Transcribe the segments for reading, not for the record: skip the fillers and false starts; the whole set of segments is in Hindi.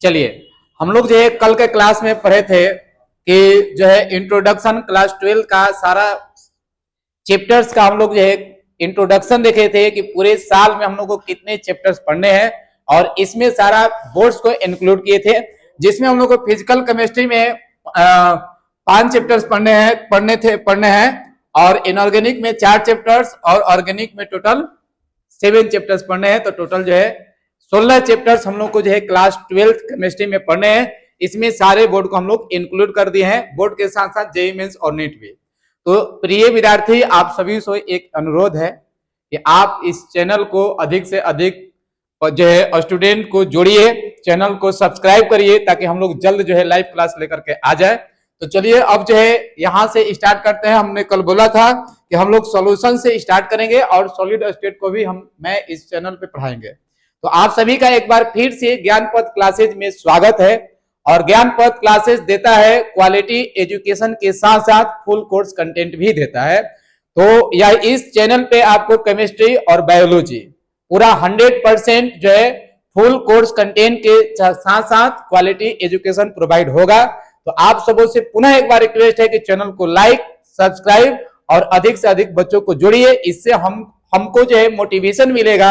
चलिए, हम लोग जो है कल के क्लास में पढ़े थे कि जो है इंट्रोडक्शन क्लास 12 का सारा चैप्टर्स का हम लोग जो है इंट्रोडक्शन देखे थे कि पूरे साल में हम लोग को कितने चैप्टर्स पढ़ने हैं, और इसमें सारा बोर्ड्स को इंक्लूड किए थे, जिसमें हम लोग को फिजिकल केमिस्ट्री में 5 चैप्टर्स पढ़ने हैं, और इनऑर्गेनिक में 4 चैप्टर्स, और ऑर्गेनिक में टोटल 7 चैप्टर्स पढ़ने हैं। तो टोटल जो है 16 चैप्टर्स हम लोग को जो है क्लास 12 केमिस्ट्री में पढ़ने हैं। इसमें सारे बोर्ड को हम लोग इंक्लूड कर दिए हैं, बोर्ड के साथ साथ जेईई मेंस और नीट भी। तो प्रिय विद्यार्थी, आप सभी से एक अनुरोध है कि आप इस चैनल को अधिक से अधिक जो है स्टूडेंट को जोड़िए, चैनल को सब्सक्राइब करिए, ताकि हम लोग जल्द जो है लाइव क्लास लेकर के आ जाए। तो चलिए अब जो है यहां से स्टार्ट करते हैं। हमने कल बोला था कि हम लोग सॉल्यूशन से स्टार्ट करेंगे और सॉलिड स्टेट को भी मैं इस चैनल पे पढ़ाएंगे। तो आप सभी का एक बार फिर से ज्ञानपथ क्लासेज में स्वागत है। और ज्ञानपथ क्लासेस देता है क्वालिटी एजुकेशन के साथ साथ फुल कोर्स कंटेंट भी देता है। तो यह इस चैनल पे आपको केमिस्ट्री और बायोलॉजी पूरा 100% जो है फुल कोर्स कंटेंट के साथ साथ क्वालिटी एजुकेशन प्रोवाइड होगा। तो आप सबों से पुनः एक बार रिक्वेस्ट है कि चैनल को लाइक, सब्सक्राइब और अधिक से अधिक बच्चों को जोड़िए। इससे हमको जो है मोटिवेशन मिलेगा।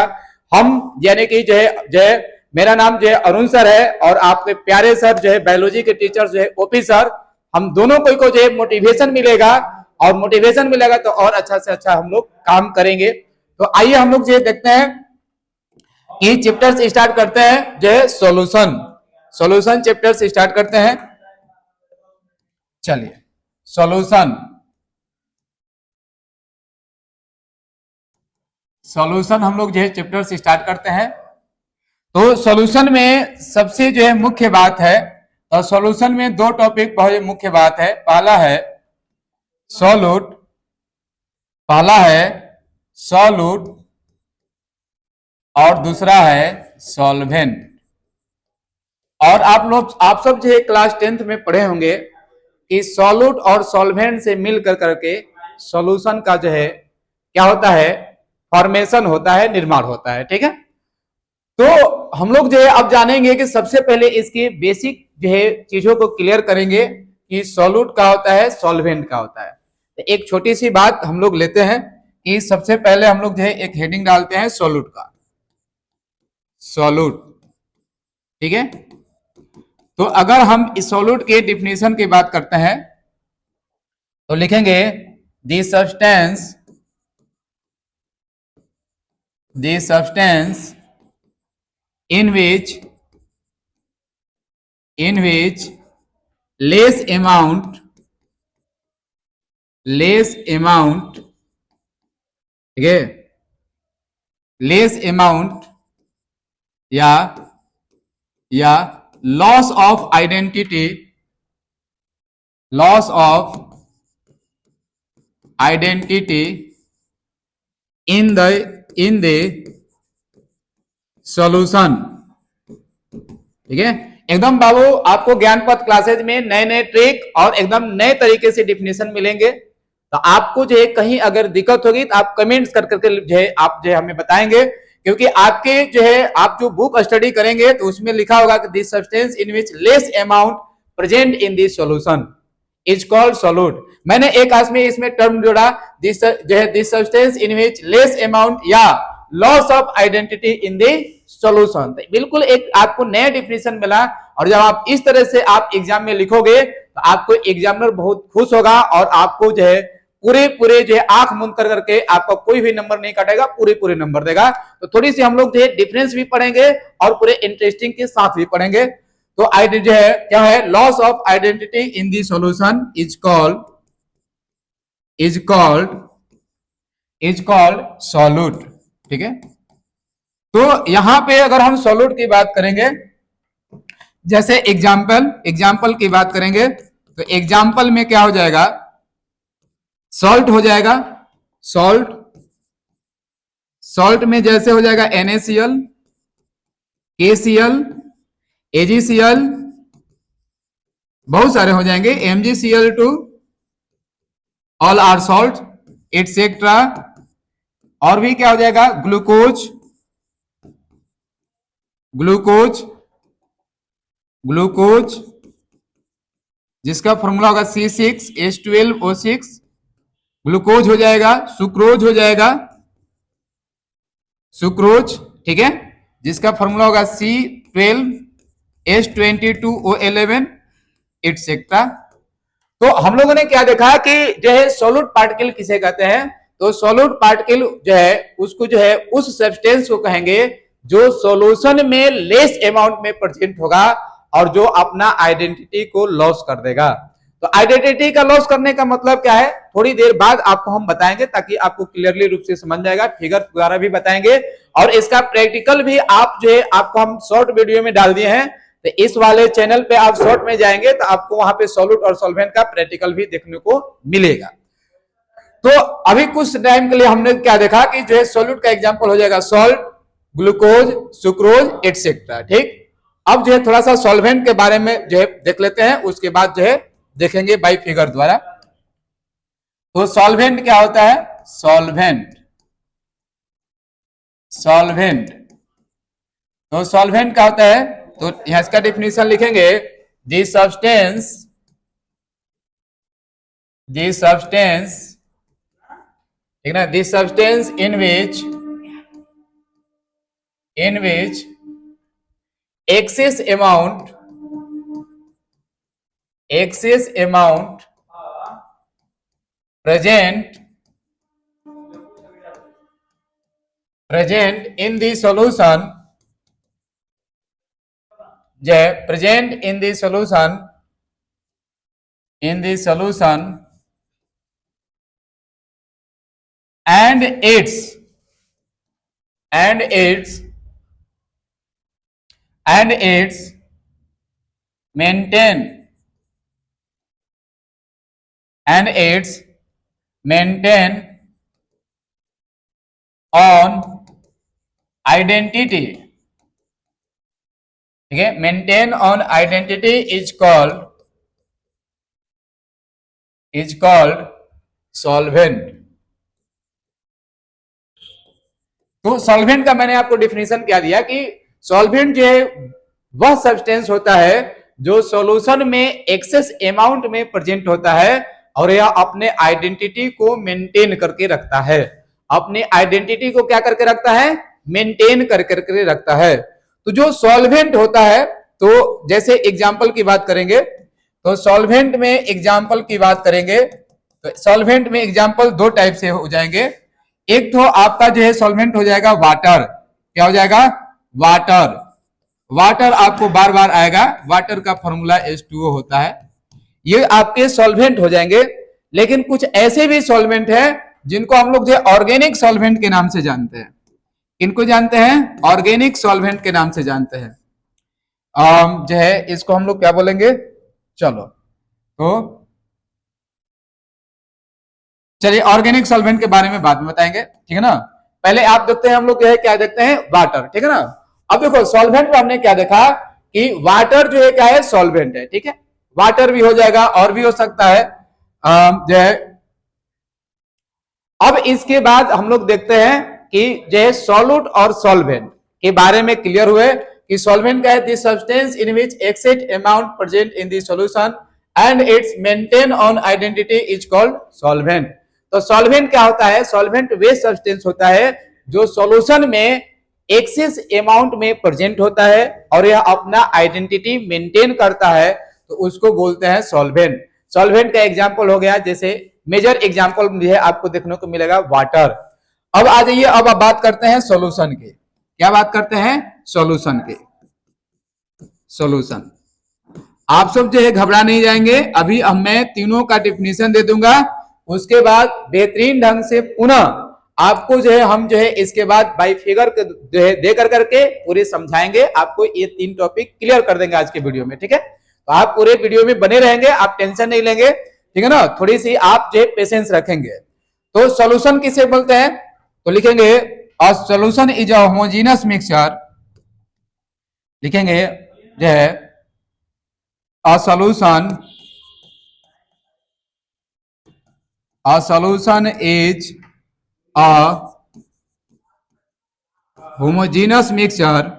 हम यानी कि जो है मेरा नाम जो है अरुण सर है, और आपके प्यारे सर जो है बायोलॉजी के टीचर जो है ओपी सर, हम दोनों को जो है मोटिवेशन मिलेगा, और मोटिवेशन मिलेगा तो और अच्छा से अच्छा हम लोग काम करेंगे। तो आइए हम लोग जो देखते हैं कि चैप्टर्स स्टार्ट करते हैं। जो है सॉल्यूशन चैप्टर्स स्टार्ट करते हैं। चलिए, सॉल्यूशन हम लोग जो है चैप्टर्स स्टार्ट करते हैं। तो सॉल्यूशन में सबसे जो है मुख्य बात है, और सॉल्यूशन में 2 टॉपिक बहुत मुख्य बात है। पहला है सॉल्यूट और दूसरा है सॉल्वेंट। और आप सब जो है क्लास 10th में पढ़े होंगे कि सॉल्यूट और सॉल्वेंट से मिलकर करके सॉल्यूशन का जो है क्या होता है, फॉर्मेशन होता है, निर्माण होता है। ठीक है, तो हम लोग जो है अब जानेंगे कि सबसे पहले इसकी बेसिक जो है चीजों को क्लियर करेंगे कि सॉल्यूट का होता है, सॉल्वेंट का होता है। तो एक छोटी सी बात हम लोग लेते हैं कि सबसे पहले हम लोग जो है एक हेडिंग डालते हैं सॉल्यूट का, सॉल्यूट। ठीक है, तो अगर हम इस सॉल्यूट के डिफिनेशन की बात करते हैं तो लिखेंगे the substance in which less amount ठीक है, लेस अमाउंट या loss of identity in the solution. ठीक है, एकदम बाबू आपको ज्ञानपथ क्लासेज में नए नए ट्रिक और एकदम नए तरीके से डिफिनेशन मिलेंगे। तो आपको जो है कहीं अगर दिक्कत होगी तो आप कमेंट्स कर करके जो है आप जो है हमें बताएंगे, क्योंकि आपके जो है आप जो बुक स्टडी करेंगे तो उसमें लिखा होगा कि this substance in which less amount present in this solution is called solute. मैंने एक आज में इसमें टर्म जोड़ा, दिस जो है this substance in which less amount या loss of identity in the solution. बिल्कुल एक आपको नया डिफिनेशन मिला, और जब आप इस तरह से आप एग्जाम में लिखोगे तो आपको एग्जामिनर बहुत खुश होगा, और आपको जो है पूरे जो है आंख मूंद कर करके आपका कोई भी नंबर नहीं काटेगा, पूरे नंबर देगा। तो थोड़ी सी हम लोग जो है डिफरेंस भी पढ़ेंगे और पूरे इंटरेस्टिंग के साथ भी पढ़ेंगे। तो आइडेंटिटी जो है क्या है, loss of identity in the solution is called solute. ठीक है, तो यहां पे अगर हम सॉल्यूट की बात करेंगे, जैसे एग्जाम्पल की बात करेंगे तो एग्जाम्पल में क्या हो जाएगा, सॉल्ट हो जाएगा। सॉल्ट में जैसे हो जाएगा NaCl, KCl, AgCl, बहुत सारे हो जाएंगे, MgCl2, all are salt etcetera. और भी क्या हो जाएगा, ग्लूकोज ग्लूकोज, जिसका फॉर्मूला होगा C6H12O6, ग्लूकोज हो जाएगा, सुक्रोज हो जाएगा, सुक्रोज, ठीक है, जिसका फॉर्मूला होगा C12H22O11 एटसेट्रा। तो हम लोगों ने क्या देखा कि जो है सॉलिड पार्टिकल किसे कहते हैं, तो सॉलिड पार्टिकल जो है उसको जो है उस सब्सटेंस को कहेंगे जो सॉल्यूशन में लेस अमाउंट में प्रेजेंट होगा और जो अपना आइडेंटिटी को लॉस कर देगा। तो आइडेंटिटी का लॉस करने का मतलब क्या है, थोड़ी देर बाद आपको हम बताएंगे ताकि आपको क्लियरली रूप से समझ जाएगा, फिगर द्वारा भी बताएंगे और इसका प्रैक्टिकल भी आप जो है आपको हम शॉर्ट वीडियो में डाल दिए हैं। तो इस वाले चैनल पे आप शॉर्ट में जाएंगे तो आपको वहां पे सॉल्यूट और सॉल्वेंट का प्रैक्टिकल भी देखने को मिलेगा। तो अभी कुछ टाइम के लिए हमने क्या देखा कि जो है सॉल्यूट का एग्जांपल हो जाएगा सॉल्ट, ग्लूकोज, सुक्रोज एटसेट्रा, ठीक। अब जो है थोड़ा सा सॉल्वेंट के बारे में जो है देख लेते हैं, उसके बाद जो है देखेंगे बाई फिगर द्वारा। तो सॉल्वेंट क्या होता है, सॉल्वेंट, सॉल्वेंट, तो सॉल्वेंट क्या होता है, तो यहां इसका डिफिनेशन लिखेंगे, दी सब्सटेंस, ठीक ना, the substance in which excess amount present in the solution, present in the solution and its maintain on identity, ठीक है, maintain on identity is called solvent। तो सॉल्वेंट का मैंने आपको डिफिनेशन क्या दिया कि सॉल्वेंट जो है वह सब्सटेंस होता है जो सॉल्यूशन में एक्सेस अमाउंट में प्रेजेंट होता है और यह अपने आइडेंटिटी को मेंटेन करके रखता है, अपने आइडेंटिटी को क्या करके रखता है, मेंटेन करके रखता है। तो जो सॉल्वेंट होता है, तो जैसे एग्जांपल की बात करेंगे, तो सॉल्वेंट में एग्जांपल की बात करेंगे तो सॉल्वेंट में एग्जांपल दो टाइप से हो जाएंगे। एक तो आपका जो है सॉल्वेंट हो जाएगा वाटर, क्या हो जाएगा, वाटर, वाटर आपको बार बार आएगा, वाटर का फॉर्मूला H2O होता है, ये आपके सॉल्वेंट हो जाएंगे। लेकिन कुछ ऐसे भी सॉल्वेंट है जिनको हम लोग जो है ऑर्गेनिक सॉल्वेंट के नाम से जानते हैं, इनको जानते हैं ऑर्गेनिक सॉल्वेंट के नाम से जानते हैं। जो है इसको हम लोग क्या बोलेंगे, चलो तो चलिए ऑर्गेनिक सॉल्वेंट के बारे में बाद में बताएंगे, ठीक है ना। पहले आप देखते हैं हम लोग क्या देखते हैं, वाटर, ठीक है ना। अब देखो सॉल्वेंट में हमने क्या देखा कि वाटर जो है क्या है, सॉल्वेंट है, ठीक है, वाटर भी हो जाएगा और भी हो सकता है जो है। अब इसके बाद हम लोग देखते हैं कि जो है सॉल्यूट और सॉल्वेंट के बारे में क्लियर हुए कि सॉल्वेंट क्या है, the substance in which excess amount present in the solution and it's maintain on identity is called solvent. तो सॉल्वेंट क्या होता है, सॉल्वेंट वे सब्सटेंस होता है जो सॉल्यूशन में एक्सेस अमाउंट में प्रेजेंट होता है और यह अपना आइडेंटिटी मेंटेन करता है, तो उसको बोलते हैं सॉल्वेंट। सॉल्वेंट का एग्जांपल हो गया, जैसे मेजर एग्जांपल मुझे आपको देखने को मिलेगा वाटर। अब आ जाइए, अब आप बात करते हैं सॉल्यूशन के, क्या बात करते हैं, सॉल्यूशन के। सॉल्यूशन आप सब जो है घबरा नहीं जाएंगे, अभी अब मैं तीनों का डिफिनेशन दे दूंगा, उसके बाद बेहतरीन ढंग से पुनः आपको जो है हम जो है इसके बाद बाई फिगर जो है दे करके पूरे समझाएंगे, आपको ये तीन टॉपिक क्लियर कर देंगे आज के वीडियो में, ठीक है। तो आप पूरे वीडियो में बने रहेंगे, आप टेंशन नहीं लेंगे, ठीक है ना, थोड़ी सी आप जो है पेशेंस रखेंगे। तो सॉल्यूशन किसे बोलते हैं, तो लिखेंगे a solution is a homogeneous mixture, लिखेंगे जो है a solution is a homogeneous mixture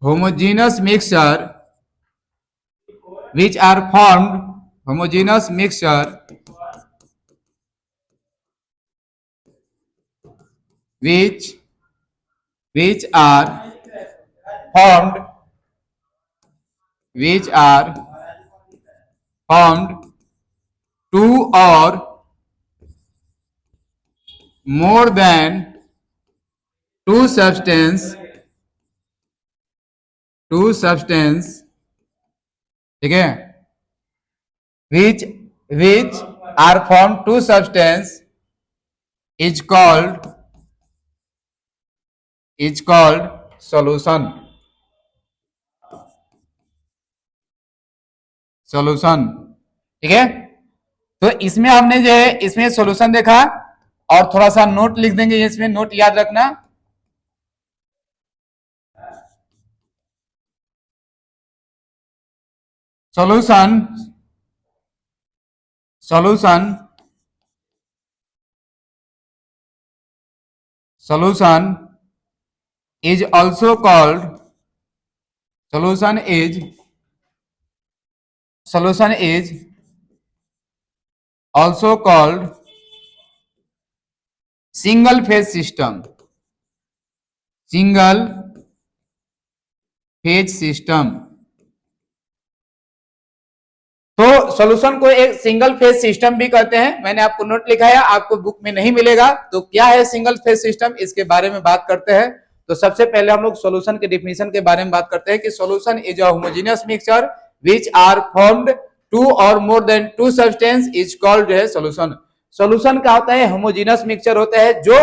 homogeneous mixture which are formed, homogeneous mixture which are formed, which are formed two or more than two substance, ठीक है, which are formed two substance is called solution, ठीक है। तो इसमें हमने जो है इसमें सॉल्यूशन देखा, और थोड़ा सा नोट लिख देंगे, इसमें नोट याद रखना। Solution is also called, solution is also called single phase system, तो सॉल्यूशन को एक सिंगल फेज सिस्टम भी कहते हैं। मैंने आपको नोट लिखा है, आपको बुक में नहीं मिलेगा। तो क्या है सिंगल फेज सिस्टम, इसके बारे में बात करते हैं। तो सबसे पहले हम लोग सॉल्यूशन के डिफिनेशन के बारे में बात करते हैं कि solution is a homogeneous mixture which are formed two or more than two substance is called जो है सॉल्यूशन। सॉल्यूशन क्या होता है, होमोजेनियस मिक्सचर होता है जो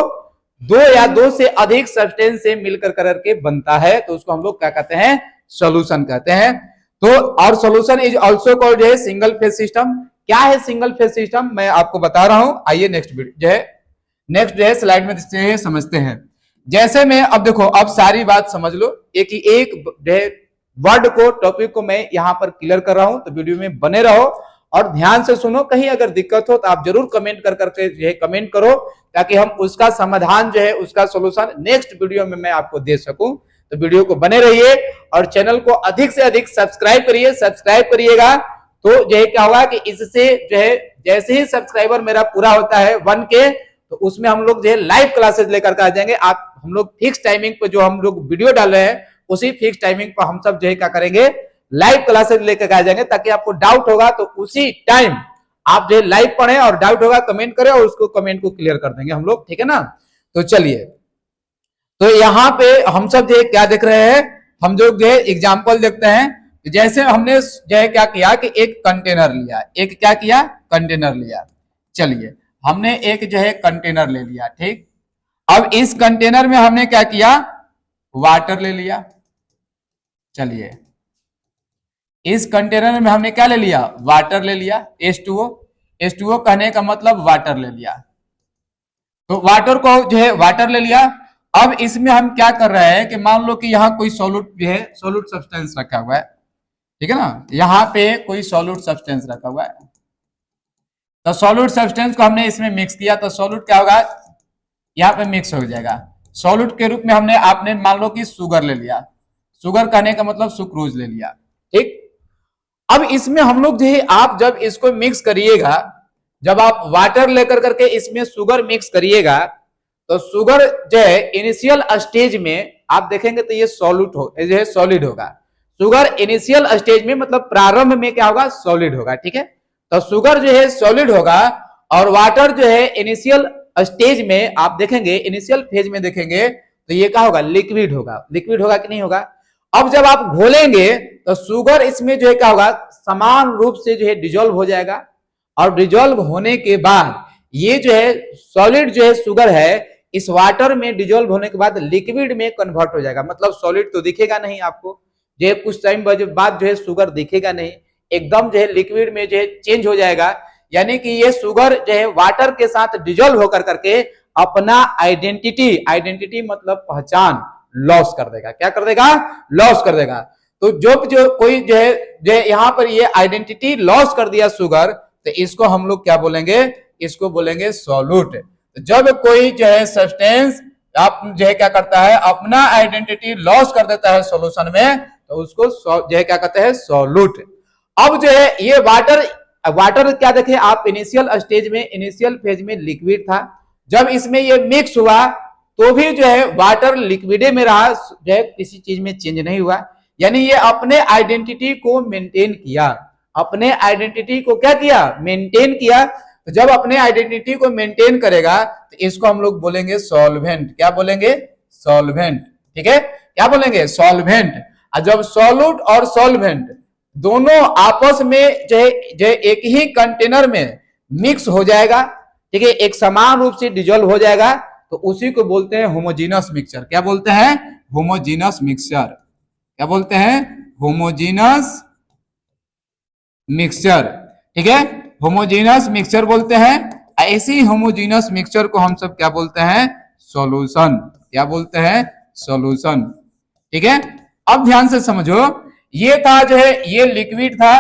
दो या दो से अधिक सब्सटेंस से मिलकर करके बनता है, तो उसको हम लोग क्या कहते हैं, सॉल्यूशन कहते हैं। तो और सॉल्यूशन इज आल्सो कॉल्ड है सिंगल फेज सिस्टम। क्या है सिंगल फेज सिस्टम, मैं आपको बता रहा हूं। आइए नेक्स्ट जो है स्लाइड में समझते हैं। जैसे में अब देखो, अब सारी बात समझ लो, एक वर्ड को, टॉपिक को मैं यहां पर क्लियर कर रहा हूं, तो वीडियो में बने रहो और ध्यान से सुनो। कहीं अगर दिक्कत हो तो आप जरूर कमेंट करके जो है कमेंट करो, ताकि हम उसका समाधान जो है, उसका सॉल्यूशन नेक्स्ट वीडियो में मैं आपको दे सकूं। तो वीडियो को बने रहिए और चैनल को अधिक से अधिक सब्सक्राइब करिए। सब्सक्राइब करिएगा तो जो है क्या होगा कि इससे जो है जैसे ही सब्सक्राइबर मेरा पूरा होता है 1K, तो उसमें हम लोग जो है लाइव क्लासेस लेकर के आ जाएंगे। आप हम लोग फिक्स टाइमिंग पर जो हम लोग वीडियो डाल रहे हैं, उसी फिक्स टाइमिंग पर हम सब जो है क्या करेंगे, लाइव क्लासेस लेकर आ जाएंगे, ताकि आपको डाउट होगा तो उसी टाइम आप जो है लाइव पढ़े, और डाउट होगा कमेंट करें और उसको कमेंट को क्लियर कर देंगे हम लोग, ठीक है ना। तो चलिए, तो यहाँ पे हम सब जो क्या देख रहे हैं, हम जो एग्जाम्पल देखते हैं। जैसे हमने जो है क्या किया कि एक कंटेनर लिया, एक क्या किया, कंटेनर लिया। चलिए, हमने एक जो है कंटेनर ले लिया, ठीक। अब इस कंटेनर में हमने क्या किया, वाटर ले लिया। चलिए, इस कंटेनर में हमने क्या ले लिया, वाटर ले लिया, H2O कहने का मतलब वाटर ले लिया। तो वाटर को जो है वाटर ले लिया। अब इसमें हम क्या कर रहे हैं कि मान लो कि यहाँ कोई सॉल्यूट जो है, सॉल्यूट सब्सटेंस रखा हुआ है, ठीक है ना, यहाँ पे कोई सॉल्यूट सब्सटेंस रखा हुआ है। तो सॉल्यूट सब्सटेंस को हमने इसमें मिक्स किया, तो सॉल्यूट क्या होगा, यहाँ पे मिक्स हो जाएगा। सॉल्यूट के रूप में आपने मान लो कि शुगर ले लिया। शुगर कहने का मतलब सुक्रोज ले लिया, ठीक। अब इसमें हम लोग जो है, आप जब इसको मिक्स करिएगा, जब आप वाटर लेकर करके इसमें शुगर मिक्स करिएगा, तो शुगर जो है इनिशियल स्टेज में आप देखेंगे तो ये सॉलिड होगा। शुगर इनिशियल स्टेज में मतलब प्रारंभ में क्या होगा, सॉलिड होगा, ठीक है। तो शुगर जो है सॉलिड होगा, और वाटर जो है इनिशियल स्टेज में आप देखेंगे, इनिशियल फेज में देखेंगे तो ये क्या होगा, लिक्विड होगा। लिक्विड होगा कि नहीं होगा। अब जब आप घोलेंगे तो शुगर इसमें जो है क्या होगा, समान रूप से जो है डिजोल्व हो जाएगा, और डिजोल्व होने के बाद ये जो है सॉलिड जो है शुगर है, इस वाटर में डिजोल्व होने के बाद लिक्विड में कन्वर्ट हो जाएगा। मतलब सॉलिड तो दिखेगा नहीं आपको, जो है कुछ टाइम बाद जो है शुगर दिखेगा नहीं, एकदम जो है लिक्विड में जो है चेंज हो जाएगा। यानी कि ये शुगर जो है वाटर के साथ डिजोल्व होकर करके अपना आइडेंटिटी मतलब पहचान लॉस कर देगा। क्या कर देगा, लॉस कर देगा। तो जो कोई जो है यहाँ पर ये आइडेंटिटी लॉस कर दिया शुगर, तो इसको हम लोग क्या बोलेंगे, इसको बोलेंगे सॉल्यूट। जब कोई जो है सब्सटेंस आप जो है क्या करता है, अपना आइडेंटिटी लॉस कर देता है सॉल्यूशन में, तो उसको जो है क्या कहते हैं, सॉल्यूट। अब जो है ये वाटर क्या देखे आप, इनिशियल स्टेज में, इनिशियल फेज में लिक्विड था, जब इसमें ये मिक्स हुआ तो भी जो है वाटर लिक्विडे में रहा, जो है किसी चीज में चेंज नहीं हुआ, यानी ये अपने आइडेंटिटी को मेंटेन किया, अपने आइडेंटिटी को क्या किया, मेंटेन किया। तो जब अपने आइडेंटिटी को मेंटेन करेगा तो इसको हम लोग बोलेंगे सॉल्वेंट। क्या बोलेंगे, सॉल्वेंट। ठीक है, क्या बोलेंगे, सॉल्वेंट। और जब सॉल्यूट और सॉल्वेंट दोनों आपस में जो है एक ही कंटेनर में मिक्स हो जाएगा, ठीक है, एक समान रूप से डिजोल्व हो जाएगा, तो उसी को बोलते हैं होमोजीनस मिक्सचर। क्या बोलते हैं, होमोजीनस मिक्सचर। क्या बोलते हैं, होमोजीनस मिक्सचर। ठीक है, होमोजीनस मिक्सचर बोलते हैं। ऐसी होमोजीनस मिक्सचर को हम सब क्या बोलते हैं, सॉल्यूशन। क्या बोलते हैं, सॉल्यूशन। ठीक है, अब ध्यान से समझो, ये था जो है, ये लिक्विड था,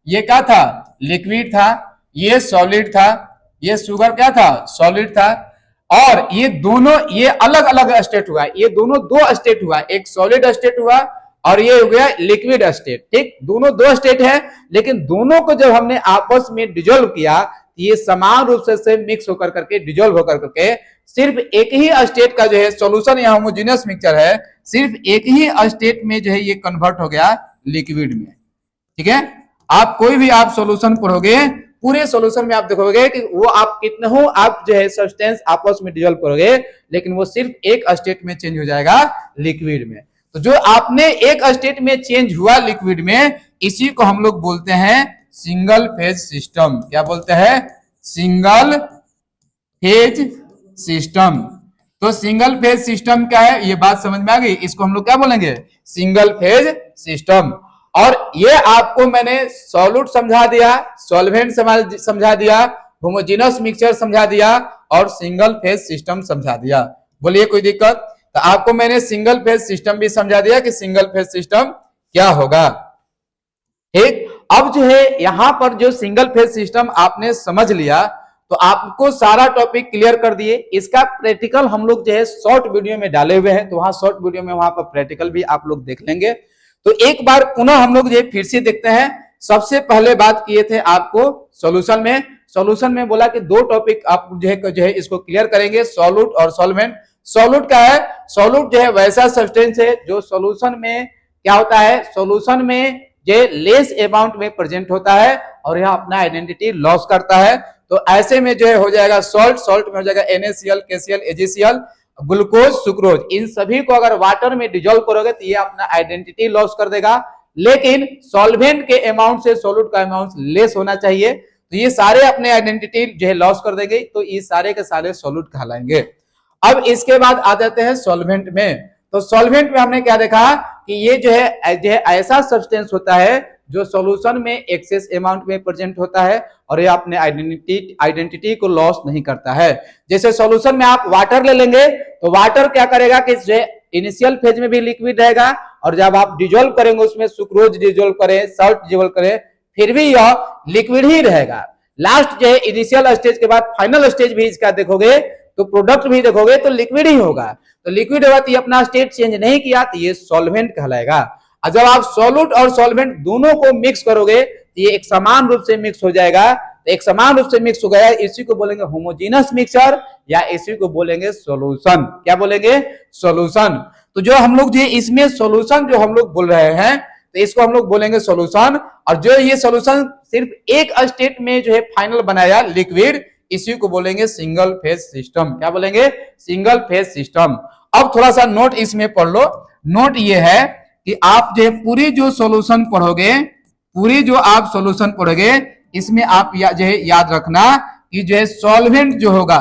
ये क्या था, लिक्विड था, ये सॉलिड था, ये शुगर क्या था, सॉलिड था, और ये दोनों, ये अलग अलग स्टेट हुआ, ये दोनों दो स्टेट हुआ, एक सॉलिड स्टेट हुआ और ये हो गया लिक्विड स्टेट। ठीक, दोनों दो स्टेट है, लेकिन दोनों को जब हमने आपस में डिजोल्व किया, ये समान रूप से मिक्स होकर करके, डिजोल्व होकर करके, सिर्फ एक ही स्टेट का जो है सॉल्यूशन या होमोजेनियस मिक्सचर है, सिर्फ एक ही स्टेट में जो है ये कन्वर्ट हो गया लिक्विड में। ठीक है, आप कोई भी आप सॉल्यूशन पढ़ोगे, पूरे सॉल्यूशन में आप देखोगे कि वो आप कितने हो, आप जो है सब्सटेंस आपस में डिजोल्व करोगे, लेकिन वो सिर्फ एक स्टेट में चेंज हो जाएगा, लिक्विड में। तो जो आपने एक स्टेट में चेंज हुआ लिक्विड में, इसी को हम लोग बोलते हैं सिंगल फेज सिस्टम। क्या बोलते हैं, सिंगल फेज सिस्टम। तो सिंगल फेज सिस्टम क्या है, ये बात समझ में आ गई, इसको हम लोग क्या बोलेंगे, सिंगल फेज सिस्टम। और ये आपको मैंने सॉल्यूट समझा दिया, सॉल्वेंट समझा दिया, होमोजेनस मिक्सचर समझा दिया और सिंगल फेज सिस्टम समझा दिया। बोलिए कोई दिक्कत? तो आपको मैंने सिंगल फेज सिस्टम भी समझा दिया कि सिंगल फेज सिस्टम क्या होगा। ठीक, अब जो है यहां पर जो सिंगल फेज सिस्टम आपने समझ लिया, तो आपको सारा टॉपिक क्लियर कर दिए। इसका प्रैक्टिकल हम लोग जो है शॉर्ट वीडियो में डाले हुए हैं, तो वहां शॉर्ट वीडियो में वहां पर प्रैक्टिकल भी आप लोग देख लेंगे। तो एक बार पुनः हम लोग जो फिर से देखते हैं। सबसे पहले बात किए थे आपको सॉल्यूशन में बोला कि दो टॉपिक आप जो है इसको क्लियर करेंगे, सॉल्यूट और सॉल्वेंट। सॉल्यूट क्या है, सॉल्यूट जो है वैसा सब्सटेंस है जो सॉल्यूशन में क्या होता है, सॉल्यूशन में जो लेस अमाउंट में प्रेजेंट होता है और यह अपना आइडेंटिटी लॉस करता है। तो ऐसे में जो है हो जाएगा सॉल्ट में हो जाएगा NaCl, KCl, AgCl, glucose, sucrose. इन सभी को अगर वाटर में डिजोल्व करोगे तो ये अपना आइडेंटिटी लॉस कर देगा, लेकिन सॉल्वेंट के अमाउंट से सॉल्यूट का अमाउंट लेस होना चाहिए, तो ये सारे अपने आइडेंटिटी जो है लॉस कर देंगे, तो ये सारे के सारे सॉल्यूट कहलाएंगे। अब इसके बाद आ जाते हैं सॉल्वेंट में। तो सॉल्वेंट में हमने क्या देखा कि ये जो है ऐसा सब्सटेंस होता है जो सॉल्यूशन में एक्सेस अमाउंट में प्रेजेंट होता है और ये अपने आइडेंटिटी को लॉस नहीं करता है। जैसे सॉल्यूशन में आप वाटर ले लेंगे, तो वाटर क्या करेगा कि इनिशियल फेज में भी लिक्विड रहेगा, और जब आप डिजोल्व करेंगे उसमें सुक्रोज डिजोल्व करें, सॉल्ट डिजोल्व करें, फिर भी यह लिक्विड ही रहेगा। लास्ट जो है इनिशियल स्टेज के बाद फाइनल स्टेज भी इसका देखोगे तो प्रोडक्ट भी देखोगे तो लिक्विड ही होगा। तो लिक्विड होगा तो ये अपना स्टेट चेंज नहीं किया, तो ये सॉल्वेंट कहलाएगा। और जब आप सॉल्यूट और सॉल्वेंट दोनों को मिक्स करोगे तो ये एक समान रूप से मिक्स हो जाएगा। तो एक समान रूप से मिक्स हो गया, इसी को बोलेंगे होमोजेनस मिक्सचर या इसी को बोलेंगे सॉल्यूशन। क्या बोलेंगे? सॉल्यूशन। तो जो हम लोग जो इसमें सॉल्यूशन जो हम लोग बोल रहे हैं, तो इसको हम लोग बोलेंगे सॉल्यूशन। और जो ये सॉल्यूशन सिर्फ एक स्टेट में जो है फाइनल बनाया लिक्विड, इसी को बोलेंगे सिंगल फेज सिस्टम। क्या बोलेंगे? Single phase system. अब थोड़ा सा नोट इसमें पढ़ लो। नोट ये है कि आप जो पूरी जो सॉल्यूशन पढ़ोगे, पूरी जो आप सॉल्यूशन पढ़ोगे, इसमें आप जो है याद रखना कि जो है सॉल्वेंट जो होगा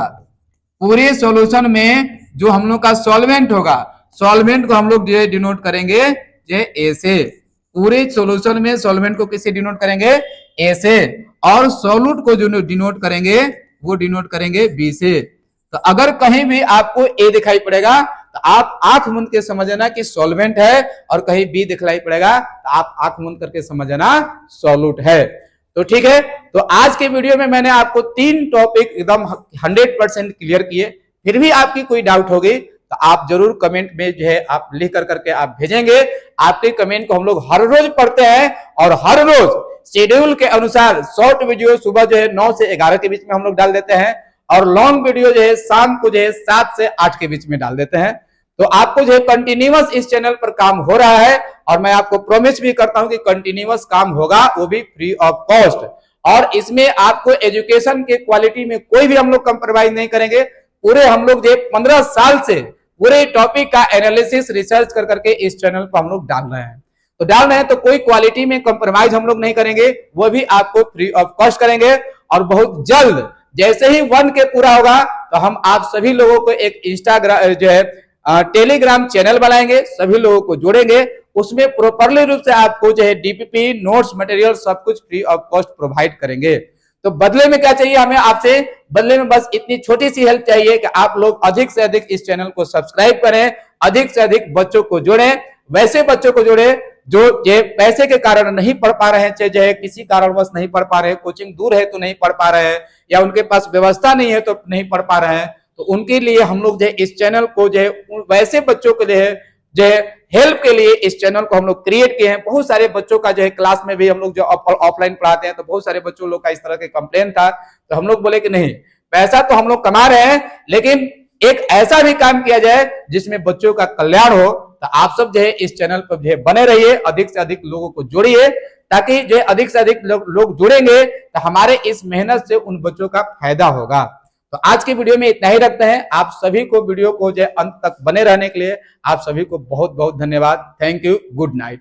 पूरे सॉल्यूशन में, जो हम लोग का सॉल्वेंट होगा, सॉल्वेंट को हम लोग जो है डिनोट करेंगे जो ए से। पूरे सॉल्यूशन में सॉल्वेंट को किससे डिनोट करेंगे? ए से। और सॉल्यूट को जो डिनोट करेंगे वो डिनोट करेंगे बी से। तो अगर कहीं भी आपको ए दिखाई पड़ेगा तो आप आंख मूंद के समझना कि सॉल्वेंट है, और कहीं बी दिखाई पड़ेगा तो आप आंख मूंद करके समझना सॉल्यूट है। तो ठीक है, तो आज के वीडियो में मैंने आपको 3 टॉपिक एकदम 100% क्लियर किए। फिर भी आपकी कोई डाउट होगी तो तो आप जरूर कमेंट में जो है आप लिख करके आप भेजेंगे। आपके कमेंट को हम लोग हर रोज पढ़ते हैं और हर रोज शेड्यूल के अनुसार शॉर्ट वीडियो सुबह जो है 9 से 11 के बीच में हम लोग डाल देते हैं और लॉन्ग वीडियो जो है शाम को जो है 7 से 8 के बीच में डाल देते हैं। तो आपको जो है कंटिन्यूअस इस चैनल पर काम हो रहा है और मैं आपको प्रॉमिस भी करता हूं कि कंटिन्यूअस काम होगा, वो भी फ्री ऑफ कॉस्ट। और इसमें आपको एजुकेशन के क्वालिटी में कोई भी हम लोग कंप्रोमाइज नहीं करेंगे। पूरे हम लोग जो 15 साल से पूरे टॉपिक का एनालिसिस रिसर्च करके इस चैनल पर हम लोग डाल रहे हैं। तो डाल रहे हैं तो कोई क्वालिटी में कंप्रोमाइज हम लोग नहीं करेंगे, वो भी आपको फ्री ऑफ कॉस्ट करेंगे। और बहुत जल्द जैसे ही 1K पूरा होगा तो हम आप सभी लोगों को एक इंस्टाग्राम जो है टेलीग्राम चैनल बनाएंगे, सभी लोगों को जोड़ेंगे, उसमें प्रॉपरली रूप से आपको जो है डीपीपी नोट्स मटेरियल सब कुछ फ्री ऑफ कॉस्ट प्रोवाइड करेंगे। तो बदले में क्या चाहिए हमें आपसे? बदले में बस इतनी छोटी सी हेल्प चाहिए कि आप लोग अधिक से अधिक इस चैनल को सब्सक्राइब करें, अधिक से अधिक बच्चों को जोड़ें, वैसे बच्चों को जोड़ें जो पैसे के कारण नहीं पढ़ पा रहे हैं, चाहे जो है किसी कारणवश नहीं पढ़ पा रहे हैं, कोचिंग दूर है तो नहीं पढ़ पा रहे हैं, या उनके पास व्यवस्था नहीं है तो नहीं पढ़ पा रहे हैं। तो उनके लिए हम लोग जो है इस चैनल को जो है वैसे बच्चों के लिए जो है हेल्प के लिए इस चैनल को हम लोग क्रिएट किए हैं। बहुत सारे बच्चों का जो है क्लास में भी हम लोग जो ऑफलाइन पढ़ाते हैं तो बहुत सारे बच्चों लोग का इस तरह के कंप्लेन था, तो हम लोग बोले कि नहीं, पैसा तो हम लोग कमा रहे हैं लेकिन एक ऐसा भी काम किया जाए जिसमें बच्चों का कल्याण हो। तो आप सब जो है इस चैनल पर जो है बने रहिए, अधिक से अधिक लोगों को जोड़िए, ताकि जो है अधिक से अधिक लोग जुड़ेंगे तो हमारे इस मेहनत से उन बच्चों का फायदा होगा। तो आज की वीडियो में इतना ही रखते हैं। आप सभी को वीडियो को जो अंत तक बने रहने के लिए आप सभी को बहुत बहुत धन्यवाद। Thank you, good night.